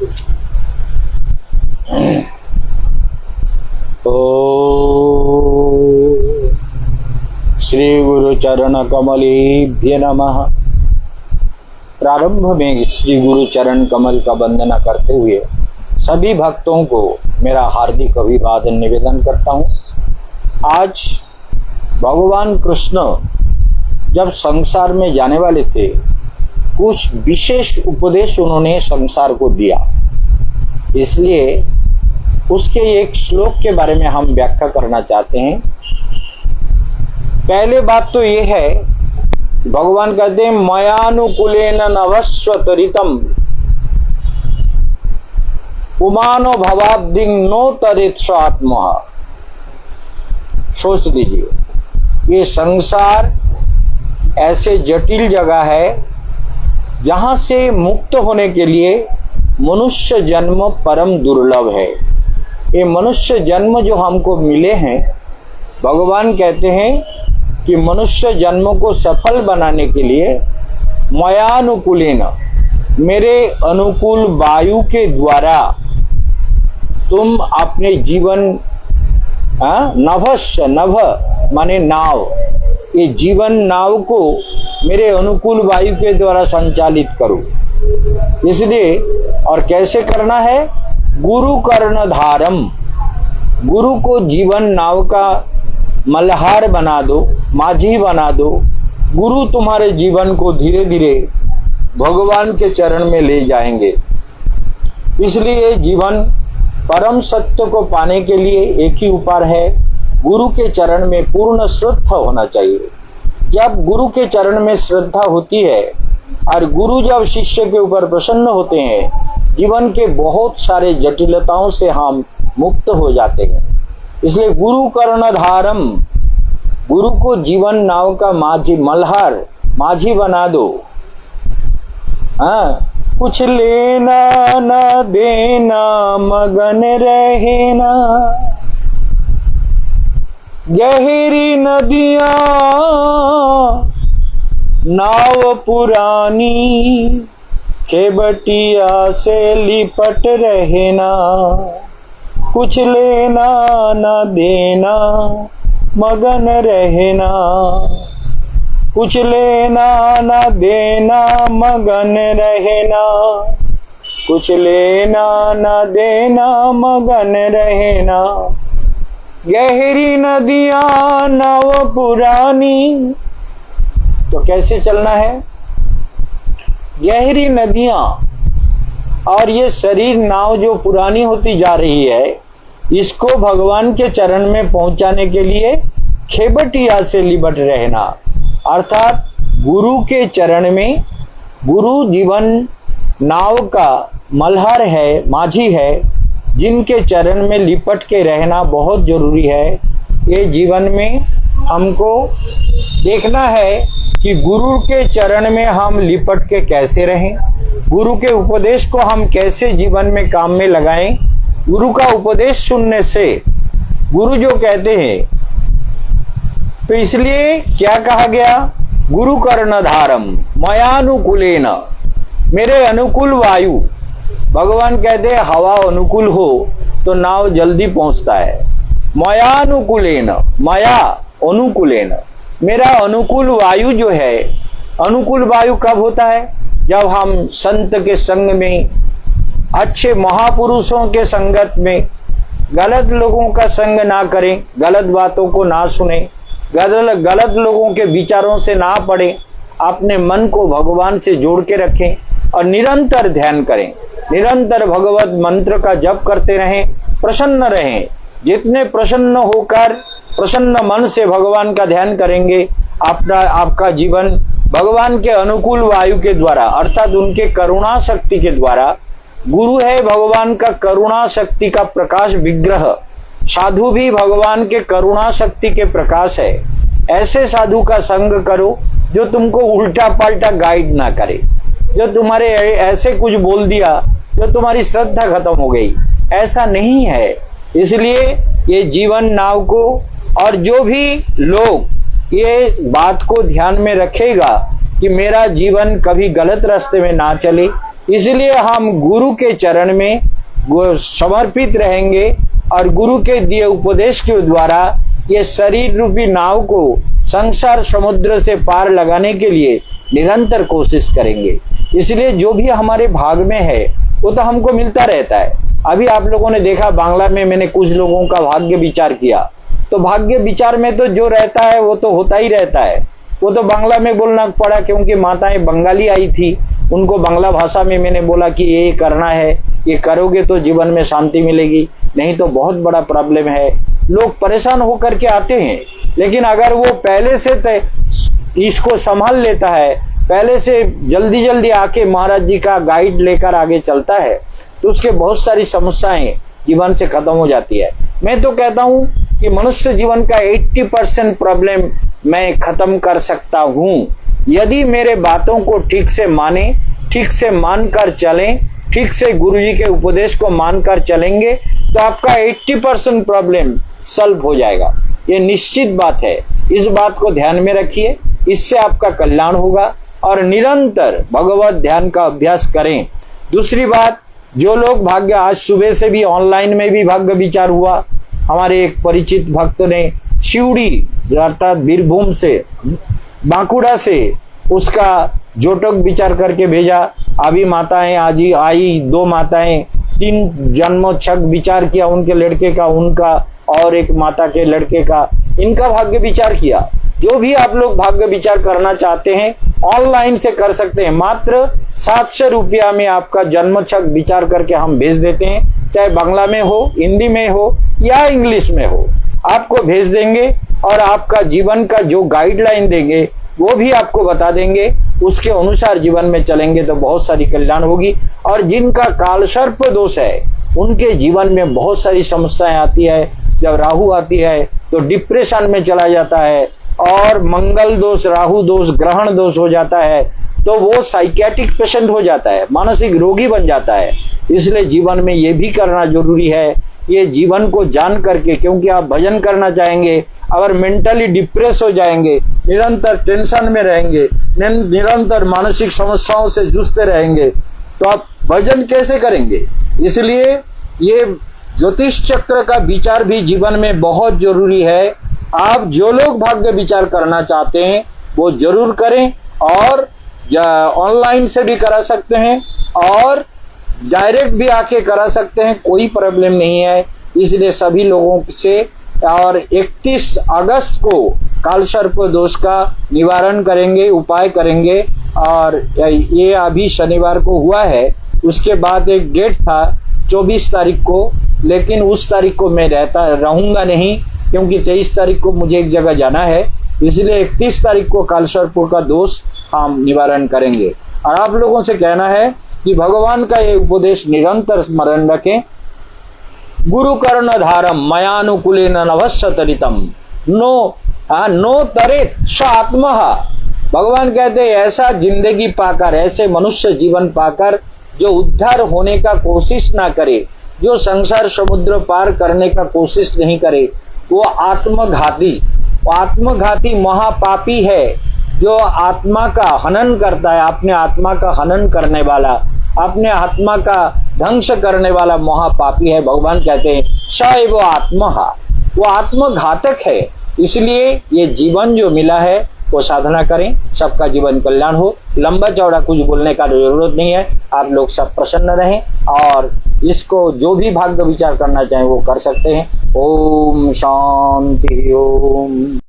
श्री गुरु चरण कमलेभ्य नमः। प्रारंभ में श्री गुरु चरण कमल का वंदना करते हुए सभी भक्तों को मेरा हार्दिक अभिवादन निवेदन करता हूँ। आज भगवान कृष्ण जब संसार में जाने वाले थे, कुछ विशेष उपदेश उन्होंने संसार को दिया, इसलिए उसके एक श्लोक के बारे में हम व्याख्या करना चाहते हैं। पहले बात तो ये है, भगवान कहते हैं मयानुकूलेन नभस्वतरितम पुमानो भवाब्दिं नो तरित स्वात्मः। सोच लीजिए, ये संसार ऐसे जटिल जगह है जहां से मुक्त होने के लिए मनुष्य जन्म परम दुर्लभ है। ये मनुष्य जन्म जो हमको मिले हैं, भगवान कहते हैं कि मनुष्य जन्म को सफल बनाने के लिए मयानुकूलेन, मेरे अनुकूल वायु के द्वारा तुम अपने जीवन नभस्य, नभ माने नाव, ये जीवन नाव को मेरे अनुकूल वायु के द्वारा संचालित करो। इसलिए और कैसे करना है? गुरु कर्णधारम, गुरु को जीवन नाव का मल्हार बना दो, माझी बना दो। गुरु तुम्हारे जीवन को धीरे धीरे भगवान के चरण में ले जाएंगे। इसलिए जीवन परम सत्य को पाने के लिए एक ही उपाय है, गुरु के चरण में पूर्ण श्रद्धा होना चाहिए। जब गुरु के चरण में श्रद्धा होती है और गुरु जब शिष्य के ऊपर प्रसन्न होते हैं, जीवन के बहुत सारे जटिलताओं से हम मुक्त हो जाते हैं। इसलिए गुरु कर्णधारम, गुरु को जीवन नाव का माझी, मल्हार, माझी बना दो। कुछ लेना न देना मगन रहना, गहरी नदियां नाव पुरानी, केवटिया से लिपट रहना। कुछ लेना न देना मगन रहना, कुछ लेना न देना मगन रहना, कुछ लेना न देना मगन रहना। गहरी नदियां नाव पुरानी, तो कैसे चलना है? गहरी नदियां और ये शरीर नाव जो पुरानी होती जा रही है, इसको भगवान के चरण में पहुंचाने के लिए खेबटिया से लिपट रहना, अर्थात गुरु के चरण में, गुरु जीवन नाव का मल्हार है, माझी है, जिनके चरण में लिपट के रहना बहुत जरूरी है। ये जीवन में हमको देखना है कि गुरु के चरण में हम लिपट के कैसे रहें, गुरु के उपदेश को हम कैसे जीवन में काम में लगाएं। गुरु का उपदेश सुनने से, गुरु जो कहते हैं, तो इसलिए क्या कहा गया? गुरु कर्णधारम मयानुकूलेन, मेरे अनुकूल वायु। भगवान कहते हैं हवा अनुकूल हो तो नाव जल्दी पहुंचता है। मयानुकूलेन, मया अनुकूलेन, मेरा अनुकूल वायु जो है, अनुकूल वायु कब होता है? जब हम संत के संग में, अच्छे महापुरुषों के संगत में, गलत लोगों का संग ना करें, गलत बातों को ना सुने, गलत लोगों के विचारों से ना पड़े, अपने मन को भगवान से जोड़ के रखें और निरंतर ध्यान करें, निरंतर भगवत मंत्र का जप करते रहें, प्रसन्न रहें। जितने प्रसन्न होकर प्रसन्न मन से भगवान का ध्यान करेंगे, आपका जीवन भगवान के अनुकूल वायु के द्वारा, अर्थात उनके करुणा शक्ति के द्वारा, गुरु है भगवान का करुणा शक्ति का प्रकाश विग्रह, साधु भी भगवान के करुणा शक्ति के प्रकाश है। ऐसे साधु का संग करो जो तुमको उल्टा पलटा गाइड ना करे, जो तुम्हारे ऐसे कुछ बोल दिया जो तुम्हारी श्रद्धा खत्म हो गई, ऐसा नहीं है। इसलिए ये जीवन नाव को, और जो भी लोग ये बात को ध्यान में रखेगा कि मेरा जीवन कभी गलत रास्ते में ना चले, इसलिए हम गुरु के चरण में समर्पित रहेंगे और गुरु के दिए उपदेश के द्वारा ये शरीर रूपी नाव को संसार समुद्र से पार लगाने के लिए निरंतर कोशिश करेंगे। इसलिए जो भी हमारे भाग में है वो तो हमको मिलता रहता है। अभी आप लोगों ने देखा बांग्ला में मैंने कुछ लोगों का भाग्य विचार किया, तो भाग्य विचार में तो जो रहता है वो तो होता ही रहता है। वो तो बांग्ला में बोलना पड़ा क्योंकि माताएं बंगाली आई थी, उनको बांग्ला भाषा में मैंने बोला कि ये करना है, ये करोगे तो जीवन में शांति मिलेगी, नहीं तो बहुत बड़ा प्रॉब्लम है। लोग परेशान होकर के आते हैं, लेकिन अगर वो पहले से इसको संभाल लेता है, पहले से जल्दी जल्दी आके महाराज जी का गाइड लेकर आगे चलता है, तो उसके बहुत सारी समस्याएं जीवन से खत्म हो जाती है। मैं तो कहता हूं कि मनुष्य जीवन का 80% प्रॉब्लम मैं खत्म कर सकता हूं यदि मेरे बातों को ठीक से माने, ठीक से मानकर चलें, ठीक से गुरुजी के उपदेश को मानकर चलेंगे तो आपका 80% प्रॉब्लम सॉल्व हो जाएगा। ये निश्चित बात है, इस बात को ध्यान में रखिए, इससे आपका कल्याण होगा। और निरंतर भगवत ध्यान का अभ्यास करें। दूसरी बात, जो लोग भाग्य, आज सुबह से भी ऑनलाइन में भी भाग्य विचार हुआ। हमारे एक परिचित भक्त ने शिवड़ी अर्थात बीरभूम से, बांकुड़ा से उसका जोटक विचार करके भेजा। अभी माताएं आज आई, 2 माताएं 3 जन्मोच्छक विचार किया, उनके लड़के का, उनका और एक माता के लड़के का, इनका भाग्य विचार किया। जो भी आप लोग भाग्य विचार करना चाहते हैं ऑनलाइन से कर सकते हैं। मात्र 700 रुपया में आपका जन्मोच्छक विचार करके हम भेज देते हैं, चाहे बांग्ला में हो, हिंदी में हो या इंग्लिश में हो, आपको भेज देंगे और आपका जीवन का जो गाइडलाइन देंगे वो भी आपको बता देंगे। उसके अनुसार जीवन में चलेंगे तो बहुत सारी कल्याण होगी। और जिनका कालसर्प दोष है उनके जीवन में बहुत सारी समस्याएं आती है। जब राहु आती है तो डिप्रेशन में चला जाता है, और मंगल दोष, राहु दोष, ग्रहण दोष हो जाता है तो वो साइकियाट्रिक पेशेंट हो जाता है, मानसिक रोगी बन जाता है। इसलिए जीवन में ये भी करना जरूरी है, ये जीवन को जान करके, क्योंकि आप भजन करना चाहेंगे, अगर मेंटली डिप्रेस हो जाएंगे, निरंतर टेंशन में रहेंगे, निरंतर मानसिक समस्याओं से जूझते रहेंगे, तो आप भजन कैसे करेंगे? इसलिए ये ज्योतिष चक्र का विचार भी जीवन में बहुत जरूरी है। आप जो लोग भाग्य विचार करना चाहते हैं वो जरूर करें, और ऑनलाइन से भी करा सकते हैं और डायरेक्ट भी आके करा सकते हैं, कोई प्रॉब्लम नहीं है। इसलिए सभी लोगों से, और 31 अगस्त को कालसर्प दोष का निवारण करेंगे, उपाय करेंगे। और ये अभी शनिवार को हुआ है, उसके बाद एक डेट था 24 तारीख को, लेकिन उस तारीख को मैं रहूंगा नहीं, क्योंकि 23 तारीख को मुझे एक जगह जाना है। इसलिए 31 तारीख को कालसर्प का दोष हम निवारण करेंगे। और आप लोगों से कहना है कि भगवान का ये उपदेश निरंतर स्मरण रखें। गुरु कर्ण धारम मयानुकूलेन नभस्य तरितम नो तरेत स आत्मा। भगवान कहते हैं ऐसा जिंदगी पाकर, ऐसे मनुष्य जीवन पाकर जो उद्धार होने का कोशिश ना करे, जो संसार समुद्र पार करने का कोशिश नहीं करे, वो आत्मघाती महापापी है। जो आत्मा का हनन करता है, अपने आत्मा का हनन करने वाला, अपने आत्मा का ध्वंस करने वाला महापापी है। भगवान कहते हैं सएव आत्मा, वो आत्मघातक है। इसलिए ये जीवन जो मिला है वो साधना करें, सबका जीवन कल्याण हो। लंबा चौड़ा कुछ बोलने का जरूरत नहीं है, आप लोग सब प्रसन्न रहें और इसको जो भी भाग्य विचार करना चाहें वो कर सकते हैं। ओम शांति ओम।